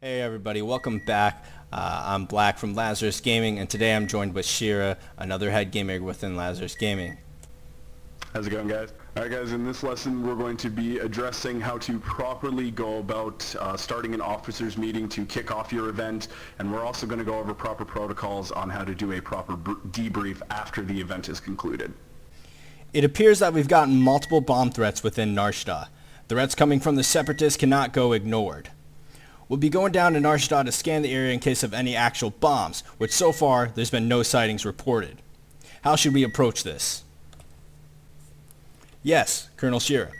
Hey everybody, welcome back. I'm Black from Lazarus Gaming, and today I'm joined with Shira, another head gamer within Lazarus Gaming. How's it going, guys? Alright guys, in this lesson we're going to be addressing how to properly go about starting an officers meeting to kick off your event, and we're also going to go over proper protocols on how to do a proper debrief after the event is concluded. It appears that we've gotten multiple bomb threats within Narshda. Threats coming from the Separatists cannot go ignored. We'll be going down to Narshda to scan the area in case of any actual bombs, which so far there's been no sightings reported. How should we approach this? Yes, Colonel Shira.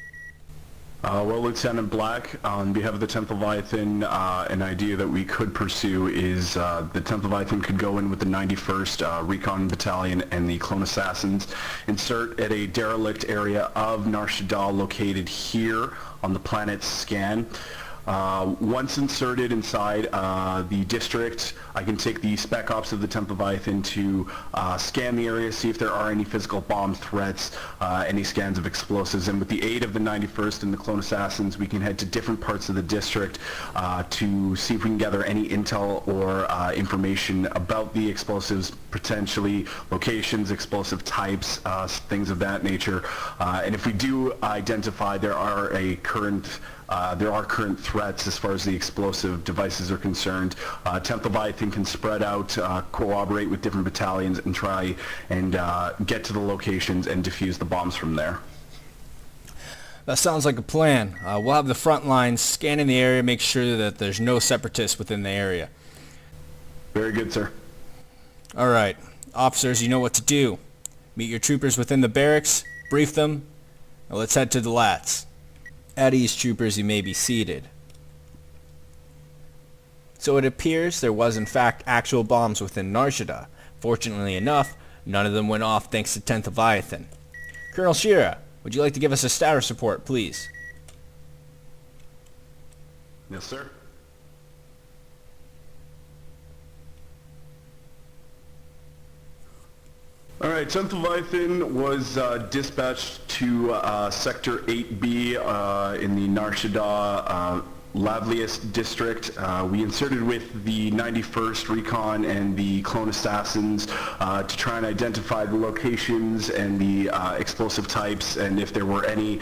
Well, Lieutenant Black, on behalf of the 10th Leviathan, an idea that we could pursue is the 10th Leviathan could go in with the 91st Recon Battalion and the Clone Assassins, insert at a derelict area of Narshda located here on the planet's scan. Once inserted inside the district, I can take the Spec Ops of the 10th Leviathan to scan the area, see if there are any physical bomb threats, any scans of explosives, and with the aid of the 91st and the Clone Assassins, we can head to different parts of the district to see if we can gather any intel or information about the explosives, potentially locations, explosive types, things of that nature. And if we do identify there are current threats as far as the explosive devices are concerned, 10th Leviathan can spread out, cooperate with different battalions, and try and get to the locations and defuse the bombs from there. That sounds like a plan. We'll have the front lines scanning the area, make sure that there's no Separatists within the area. Very good, sir. Alright, officers, you know what to do. Meet your troopers within the barracks, brief them, and let's head to the lats. At ease, troopers, you may be seated. So it appears there was in fact actual bombs within Narshda. Fortunately enough, none of them went off thanks to 10th Leviathan. Colonel Shira, would you like to give us a status report, please? Yes, sir. Alright, 10th Leviathan was dispatched to Sector 8B in the Narshda Lavlius district. We inserted with the 91st Recon and the Clone Assassins to try and identify the locations and the explosive types, and if there were any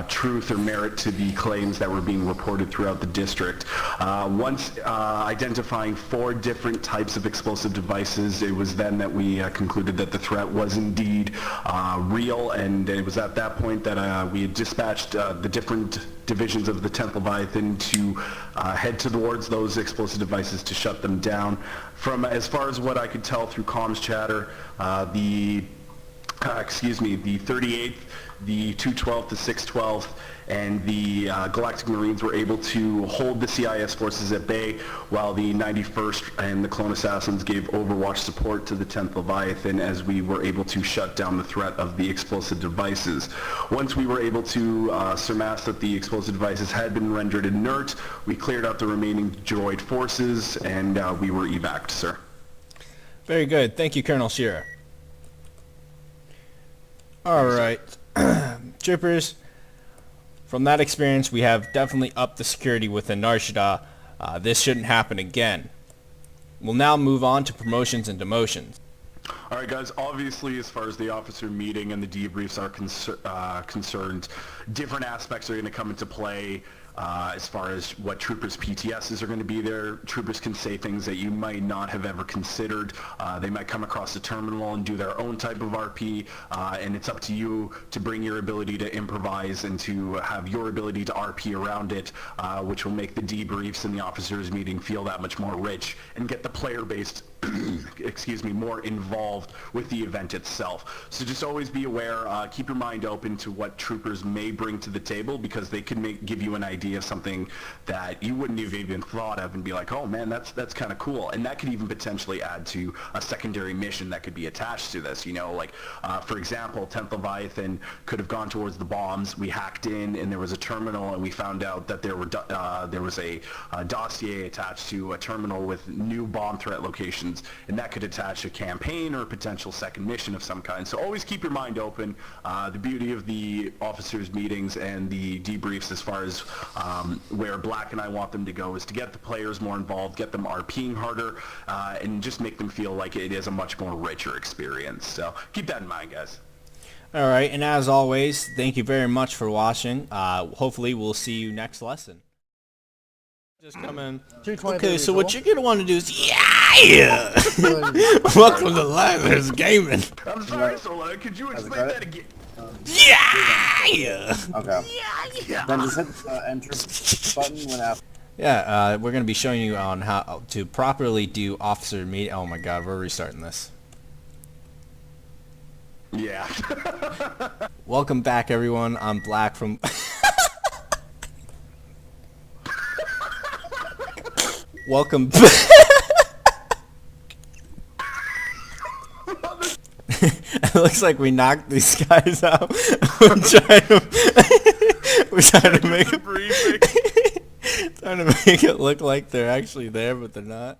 truth or merit to the claims that were being reported throughout the district. Once identifying 4 different types of explosive devices, it was then that we concluded that the threat was indeed real, and it was at that point that we had dispatched the different divisions of the 10th Leviathan to head towards those explosive devices to shut them down. From as far as what I could tell through comms chatter, the 38th, the 212th, the 612th, and the Galactic Marines were able to hold the CIS forces at bay, while the 91st and the Clone Assassins gave overwatch support to the 10th Leviathan as we were able to shut down the threat of the explosive devices. Once we were able to surmise that the explosive devices had been rendered inert, we cleared out the remaining droid forces, and we were evac'd, sir. Very good. Thank you, Colonel Shira. Alright. Troopers, from that experience, we have definitely upped the security within Narshda. This shouldn't happen again. We'll now move on to promotions and demotions. Alright guys, obviously as far as the officer meeting and the debriefs are concerned, different aspects are going to come into play. As far as what troopers' PTSs are going to be there, troopers can say things that you might not have ever considered. They might come across the terminal and do their own type of RP, and it's up to you to bring your ability to improvise and to have your ability to RP around it, which will make the debriefs and the officers' meeting feel that much more rich and get the player-based more involved with the event itself. So just always be aware, keep your mind open to what troopers may bring to the table, because they could give you an idea of something that you wouldn't have even thought of and be like, oh man, that's kind of cool. And that could even potentially add to a secondary mission that could be attached to this, you know, like for example, 10th Leviathan could have gone towards the bombs. We hacked in and there was a terminal, and we found out that there was a dossier attached to a terminal with new bomb threat locations operations, and that could attach a campaign or a potential second mission of some kind. So always keep your mind open. The beauty of the officers' meetings and the debriefs as far as where Black and I want them to go is to get the players more involved, get them RPing harder, and just make them feel like it is a much more richer experience. So keep that in mind, guys. All right, and as always, thank you very much for watching. Hopefully, we'll see you next lesson. Just come in. Okay, so what you're going to want to do is, yeah! Welcome to Lazarus Gaming. I'm sorry, Sola. Could you explain that again? Yeah! Okay. Yeah! Then just hit the enter button when after. Yeah, we're going to be showing you on how to properly do officer meet. Oh my god, we're restarting this. Yeah. Welcome back, everyone. I'm Black from... Welcome back. It looks like we knocked these guys out. We're trying to make it look like they're actually there, but they're not.